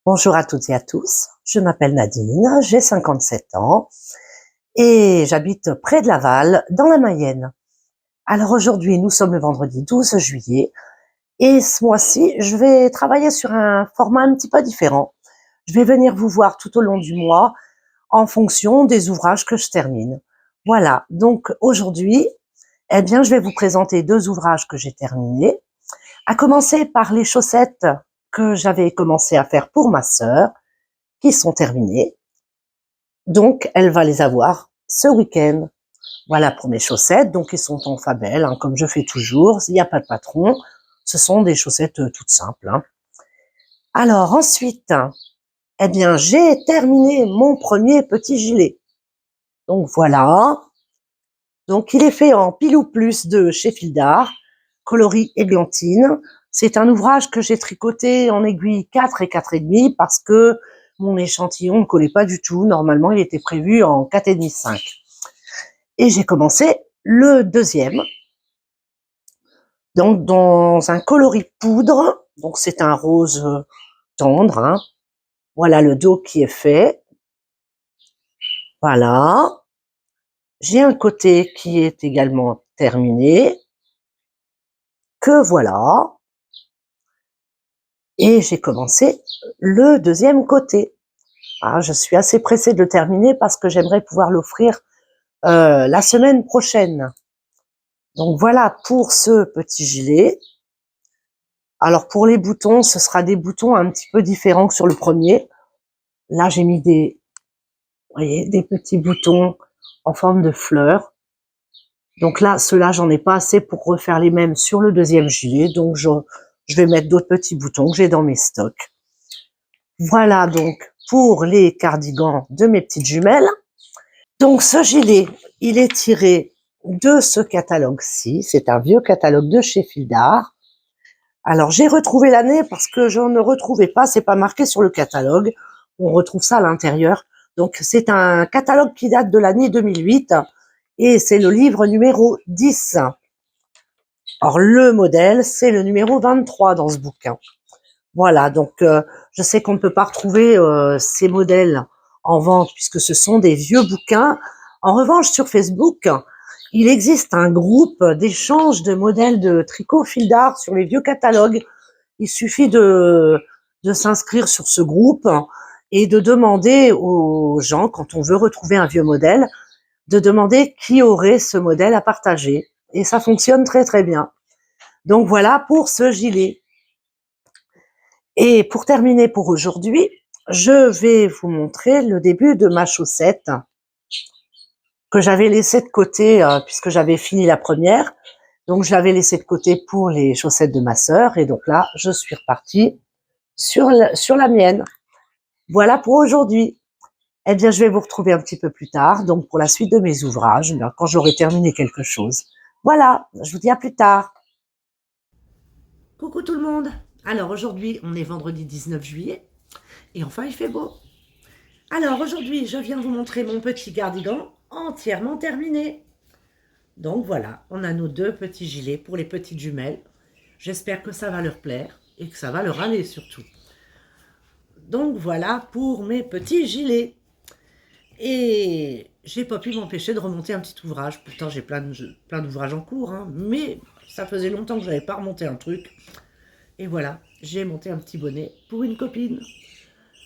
Bonjour à toutes et à tous, je m'appelle Nadine, j'ai 57 ans et j'habite près de Laval, dans la Mayenne. Alors aujourd'hui, nous sommes le vendredi 12 juillet et ce mois-ci, je vais travailler sur un format un petit peu différent. Je vais venir vous voir tout au long du mois en fonction des ouvrages que je termine. Voilà, donc aujourd'hui, je vais vous présenter 2 ouvrages que j'ai terminés, à commencer par les chaussettes que j'avais commencé à faire pour ma sœur, qui sont terminées. Donc, elle va les avoir ce week-end. Voilà pour mes chaussettes. Donc, ils sont en Fabel, hein, comme je fais toujours. Il n'y a pas de patron. Ce sont des chaussettes toutes simples. Hein. Alors, ensuite, j'ai terminé mon premier petit gilet. Donc, voilà. Donc, il est fait en Pilou Plus de chez Fildar, coloris églantine. C'est un ouvrage que j'ai tricoté en aiguille 4 et 4,5 parce que mon échantillon ne collait pas du tout. Normalement, il était prévu en 4,5, 5. Et j'ai commencé le deuxième, donc dans un coloris poudre. Donc c'est un rose tendre. Hein. Voilà le dos qui est fait. Voilà. J'ai un côté qui est également terminé. Que voilà. Et j'ai commencé le deuxième côté. Ah, je suis assez pressée de le terminer parce que j'aimerais pouvoir l'offrir la semaine prochaine. Donc voilà pour ce petit gilet. Alors pour les boutons, ce sera des boutons un petit peu différents que sur le premier. Là, j'ai mis des, vous voyez, des petits boutons en forme de fleurs. Donc là, ceux-là, j'en ai pas assez pour refaire les mêmes sur le deuxième gilet. Donc je vais mettre d'autres petits boutons que j'ai dans mes stocks. Voilà donc pour les cardigans de mes petites jumelles. Donc ce gilet, il est tiré de ce catalogue-ci. C'est un vieux catalogue de chez Fildar. Alors j'ai retrouvé l'année parce que je ne retrouvais pas, c'est pas marqué sur le catalogue. On retrouve ça à l'intérieur. Donc c'est un catalogue qui date de l'année 2008 et c'est le livre numéro 10. Or le modèle, c'est le numéro 23 dans ce bouquin. Voilà, donc je sais qu'on ne peut pas retrouver ces modèles en vente puisque ce sont des vieux bouquins. En revanche, sur Facebook, il existe un groupe d'échange de modèles de tricot fil d'art sur les vieux catalogues. Il suffit de s'inscrire sur ce groupe et de demander aux gens, quand on veut retrouver un vieux modèle, de demander qui aurait ce modèle à partager. Et ça fonctionne très très bien. Donc voilà pour ce gilet. Et pour terminer pour aujourd'hui, je vais vous montrer le début de ma chaussette que j'avais laissée de côté puisque j'avais fini la première. Donc je l'avais laissée de côté pour les chaussettes de ma sœur. Et donc là, je suis repartie sur la mienne. Voilà pour aujourd'hui. Eh bien, je vais vous retrouver un petit peu plus tard, donc pour la suite de mes ouvrages, quand j'aurai terminé quelque chose. Voilà, je vous dis à plus tard. Coucou tout le monde. Alors aujourd'hui, on est vendredi 19 juillet et enfin il fait beau. Alors aujourd'hui, je viens vous montrer mon petit cardigan entièrement terminé. Donc voilà, on a nos 2 petits gilets pour les petites jumelles. J'espère que ça va leur plaire et que ça va leur aller surtout. Donc voilà pour mes petits gilets. Et j'ai pas pu m'empêcher de remonter un petit ouvrage. Pourtant, j'ai plein d'ouvrages en cours, hein, mais ça faisait longtemps que je n'avais pas remonté un truc. Et voilà, j'ai monté un petit bonnet pour une copine.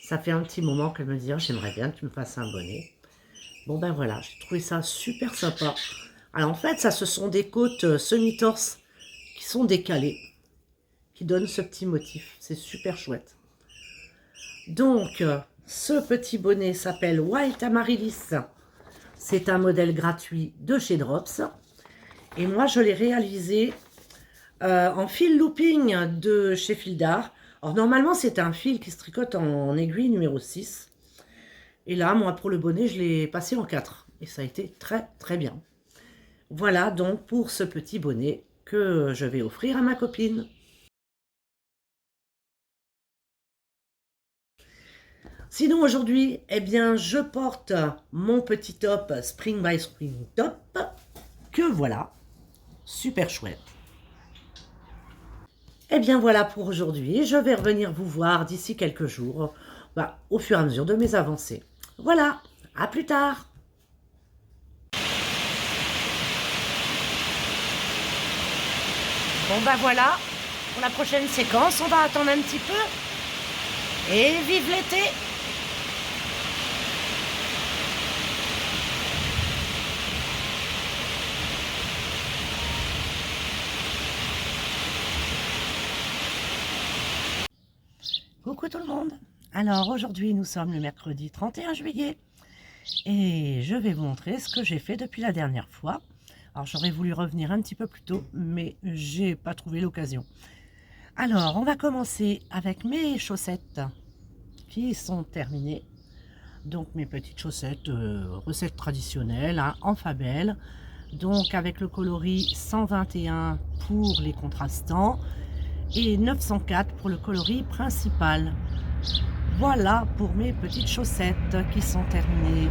Ça fait un petit moment qu'elle me dit oh, j'aimerais bien que tu me fasses un bonnet. Bon ben voilà, j'ai trouvé ça super sympa. Alors en fait, ça ce sont des côtes semi-torse qui sont décalées, qui donnent ce petit motif. C'est super chouette. Donc, ce petit bonnet s'appelle Wild Amaryllis. C'est un modèle gratuit de chez Drops. Et moi, je l'ai réalisé en fil looping de chez Fildar. Alors, normalement, c'est un fil qui se tricote en aiguille numéro 6. Et là, moi, pour le bonnet, je l'ai passé en 4. Et ça a été très, très bien. Voilà donc pour ce petit bonnet que je vais offrir à ma copine. Sinon aujourd'hui, eh bien, je porte mon petit top Spring by Spring Top, que voilà, super chouette. Eh bien voilà pour aujourd'hui, je vais revenir vous voir d'ici quelques jours, au fur et à mesure de mes avancées. Voilà, à plus tard. Bon bah voilà, pour la prochaine séquence, on va attendre un petit peu et vive l'été. Coucou tout le monde. Alors aujourd'hui nous sommes le mercredi 31 juillet et je vais vous montrer ce que j'ai fait depuis la dernière fois. Alors j'aurais voulu revenir un petit peu plus tôt mais j'ai pas trouvé l'occasion. Alors on va commencer avec mes chaussettes qui sont terminées. Donc mes petites chaussettes recette traditionnelle hein, en Fabel. Donc avec le coloris 121 pour les contrastants et 904 pour le coloris principal. Voilà pour mes petites chaussettes qui sont terminées.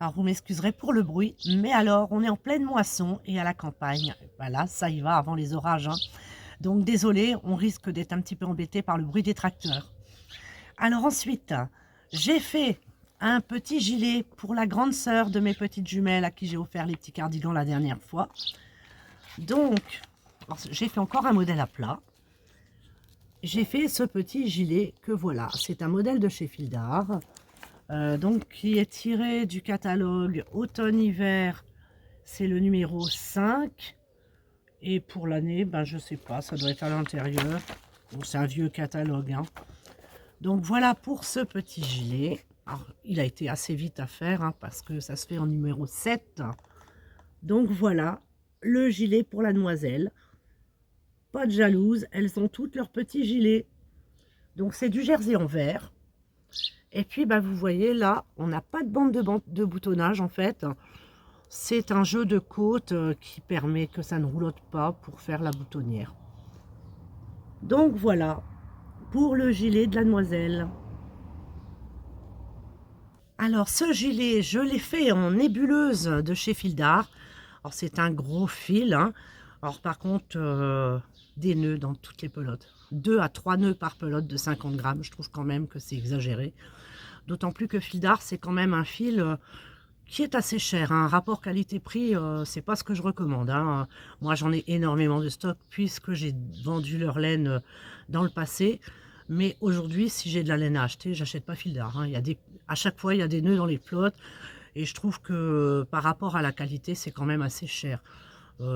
Alors vous m'excuserez pour le bruit, mais alors on est en pleine moisson et à la campagne. Voilà, ça y va avant les orages. Hein. Donc désolé, on risque d'être un petit peu embêté par le bruit des tracteurs. Alors ensuite, j'ai fait un petit gilet pour la grande sœur de mes petites jumelles à qui j'ai offert les petits cardigans la dernière fois. Donc, j'ai fait encore un modèle à plat. J'ai fait ce petit gilet que voilà, c'est un modèle de chez Fildar, donc qui est tiré du catalogue automne-hiver, c'est le numéro 5. Et pour l'année, ben je sais pas, ça doit être à l'intérieur. Bon, c'est un vieux catalogue. Hein. Donc voilà pour ce petit gilet. Alors, il a été assez vite à faire hein, parce que ça se fait en numéro 7. Donc voilà le gilet pour la demoiselle. Pas de jalouse, elles ont toutes leurs petits gilets. Donc c'est du jersey en vert. Et puis bah, vous voyez là, on n'a pas de bande de boutonnage en fait. C'est un jeu de côte qui permet que ça ne roulotte pas pour faire la boutonnière. Donc voilà, pour le gilet de la demoiselle. Alors ce gilet, je l'ai fait en nébuleuse de chez Fildar. Alors c'est un gros fil. Hein. Alors par contre, des nœuds dans toutes les pelotes. 2 à 3 nœuds par pelote de 50 grammes. Je trouve quand même que c'est exagéré. D'autant plus que Fildar, c'est quand même un fil qui est assez cher. Un rapport qualité-prix, c'est pas ce que je recommande. Hein. Moi, j'en ai énormément de stock puisque j'ai vendu leur laine dans le passé. Mais aujourd'hui, si j'ai de la laine à acheter, j'achète pas Fildar. Hein. À chaque fois, il y a des nœuds dans les pelotes. Et je trouve que par rapport à la qualité, c'est quand même assez cher.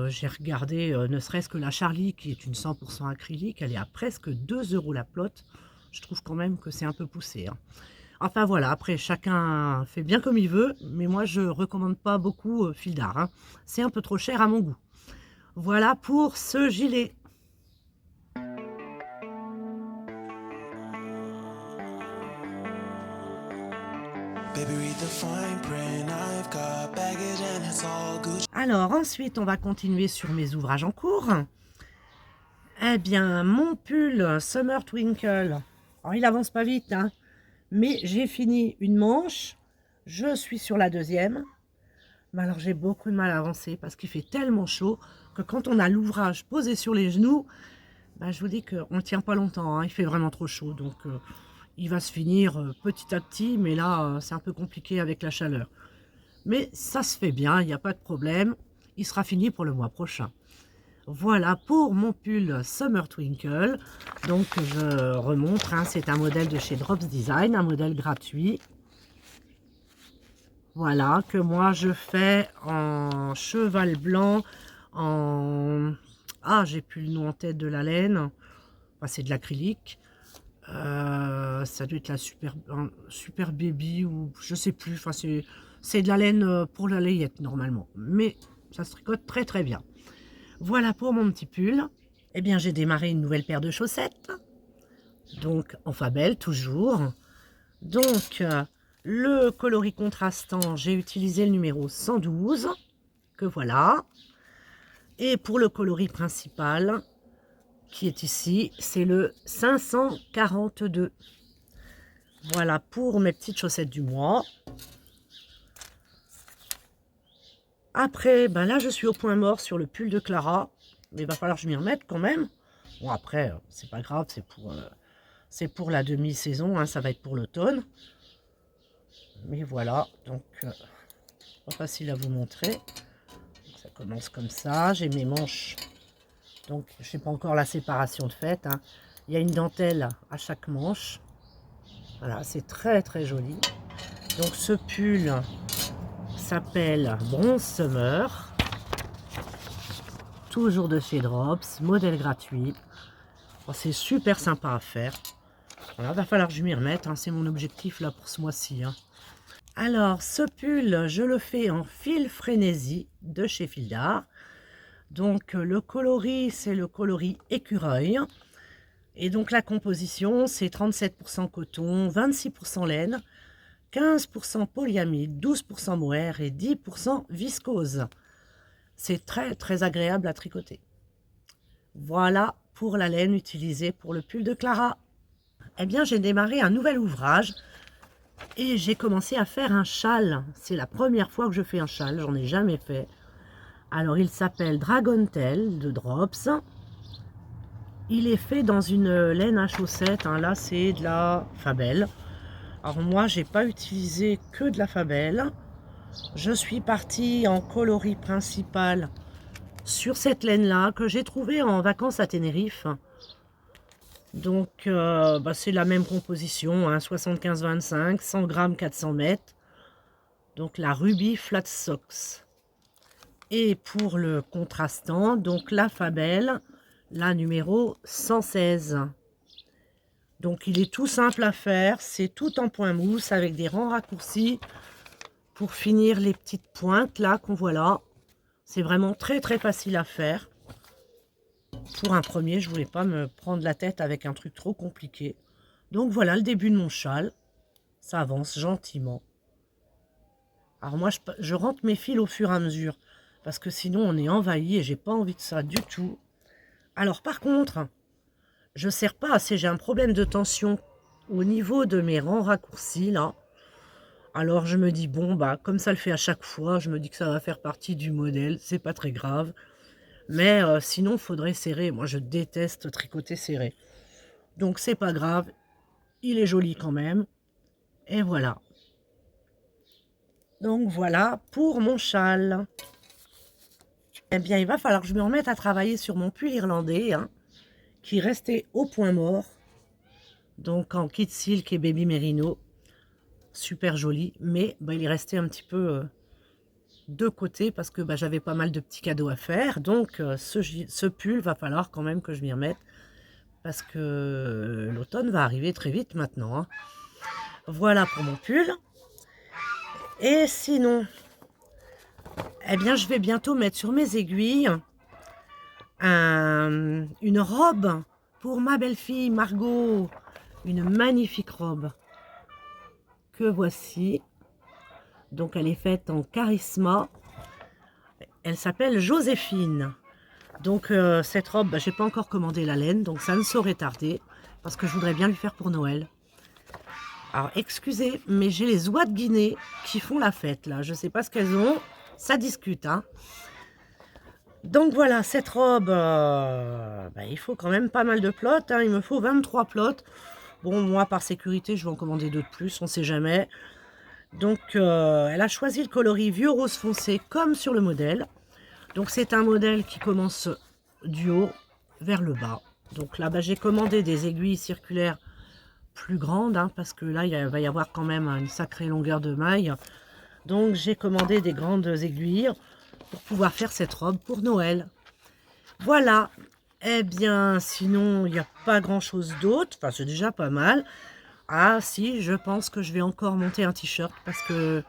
J'ai regardé, ne serait-ce que la Charlie, qui est une 100% acrylique, elle est à presque 2 € la pelote. Je trouve quand même que c'est un peu poussé. Hein. Enfin voilà, après chacun fait bien comme il veut, mais moi je recommande pas beaucoup Fildar. Hein. C'est un peu trop cher à mon goût. Voilà pour ce gilet. Alors ensuite, on va continuer sur mes ouvrages en cours. Eh bien, mon pull Summer Twinkle, alors il avance pas vite, hein, mais j'ai fini une manche, je suis sur la deuxième. Mais alors j'ai beaucoup de mal à avancer parce qu'il fait tellement chaud que quand on a l'ouvrage posé sur les genoux, ben, je vous dis qu'on ne tient pas longtemps, hein, il fait vraiment trop chaud. Donc il va se finir petit à petit, mais là c'est un peu compliqué avec la chaleur. Mais ça se fait bien, il n'y a pas de problème. Il sera fini pour le mois prochain. Voilà pour mon pull Summer Twinkle. Donc je remontre, hein, c'est un modèle de chez Drops Design, un modèle gratuit. Voilà, que moi je fais en cheval blanc, en... Ah, j'ai plus le nom en tête de la laine. Enfin, c'est de l'acrylique. Ça doit être la super baby ou je sais plus. Enfin, c'est de la laine pour la layette normalement. Mais ça se tricote très très bien. Voilà pour mon petit pull. Eh bien, j'ai démarré une nouvelle paire de chaussettes. Donc, en Fabel, toujours. Donc, le coloris contrastant, j'ai utilisé le numéro 112, que voilà. Et pour le coloris principal, qui est ici, c'est le 542. Voilà pour mes petites chaussettes du mois. Après, ben là, je suis au point mort sur le pull de Clara. Mais il va falloir que je m'y remette quand même. Bon, après, c'est pas grave, c'est pour la demi-saison, hein, ça va être pour l'automne. Mais voilà, donc pas facile à vous montrer. Donc, ça commence comme ça, j'ai mes manches. Donc je sais pas encore la séparation de fait, hein. Il y a une dentelle à chaque manche. Voilà, c'est très très joli. Donc ce pull s'appelle Bronze Summer. Toujours de chez Drops, modèle gratuit. Oh, c'est super sympa à faire. Voilà, va falloir que je m'y remette, hein, c'est mon objectif là pour ce mois-ci, hein. Alors, ce pull, je le fais en fil frénésie de chez Fil d'Art. Donc, le coloris, c'est le coloris écureuil. Et donc, la composition, c'est 37% coton, 26% laine, 15% polyamide, 12% mohair et 10% viscose. C'est très, très agréable à tricoter. Voilà pour la laine utilisée pour le pull de Clara. Eh bien, j'ai démarré un nouvel ouvrage. Et j'ai commencé à faire un châle. C'est la première fois que je fais un châle, j'en ai jamais fait. Alors il s'appelle Dragon Tail de Drops. Il est fait dans une laine à chaussettes, hein. Là c'est de la Fabelle. Alors moi j'ai pas utilisé que de la Fabelle. Je suis partie en coloris principal sur cette laine là que j'ai trouvée en vacances à Tenerife. Donc, c'est la même composition, hein, 75-25, 100 grammes, 400 mètres. Donc, la Ruby Flat Socks. Et pour le contrastant, donc la Fabelle, la numéro 116. Donc, il est tout simple à faire. C'est tout en point mousse avec des rangs raccourcis pour finir les petites pointes là qu'on voit là. C'est vraiment très très facile à faire. Pour un premier, je voulais pas me prendre la tête avec un truc trop compliqué. Donc voilà le début de mon châle. Ça avance gentiment. Alors moi, je rentre mes fils au fur et à mesure. Parce que sinon, on est envahi et j'ai pas envie de ça du tout. Alors par contre, je serre pas assez. J'ai un problème de tension au niveau de mes rangs raccourcis là. Alors je me dis, bon, bah comme ça le fait à chaque fois, je me dis que ça va faire partie du modèle. C'est pas très grave. Mais sinon, il faudrait serrer. Moi, je déteste tricoter serré. Donc, c'est pas grave. Il est joli quand même. Et voilà. Donc, voilà pour mon châle. Eh bien, il va falloir que je me remette à travailler sur mon pull irlandais, hein, qui restait au point mort. Donc, en kit silk et baby merino. Super joli. Mais il est resté un petit peu de côté parce que j'avais pas mal de petits cadeaux à faire. Donc, ce pull, va falloir quand même que je m'y remette. Parce que l'automne va arriver très vite maintenant, hein. Voilà pour mon pull. Et sinon, eh bien, je vais bientôt mettre sur mes aiguilles une robe pour ma belle-fille Margot. Une magnifique robe que voici. Donc, elle est faite en charisma. Elle s'appelle Joséphine. Donc, cette robe, j'ai pas encore commandé la laine, donc ça ne saurait tarder. Parce que je voudrais bien lui faire pour Noël. Alors, excusez, mais j'ai les oies de Guinée qui font la fête, là. Je sais pas ce qu'elles ont. Ça discute, hein. Donc, voilà, cette robe, il faut quand même pas mal de plots, hein. Il me faut 23 plots. Bon, moi, par sécurité, je vais en commander 2 de plus, on sait jamais. Donc, elle a choisi le coloris vieux rose foncé, comme sur le modèle. Donc, c'est un modèle qui commence du haut vers le bas. Donc là, j'ai commandé des aiguilles circulaires plus grande, hein, parce que là, il va y avoir quand même une sacrée longueur de maille. Donc, j'ai commandé des grandes aiguilles pour pouvoir faire cette robe pour Noël. Voilà. Eh bien, sinon, il n'y a pas grand-chose d'autre. Enfin, c'est déjà pas mal. Ah, si, je pense que je vais encore monter un t-shirt parce que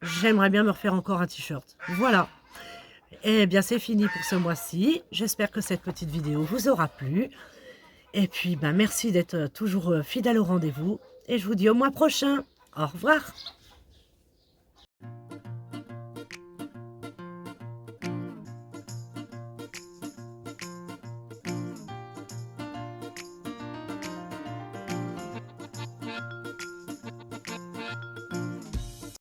j'aimerais bien me refaire encore un t-shirt. Voilà. Eh bien, c'est fini pour ce mois-ci. J'espère que cette petite vidéo vous aura plu. Et puis, merci d'être toujours fidèle au rendez-vous. Et je vous dis au mois prochain. Au revoir.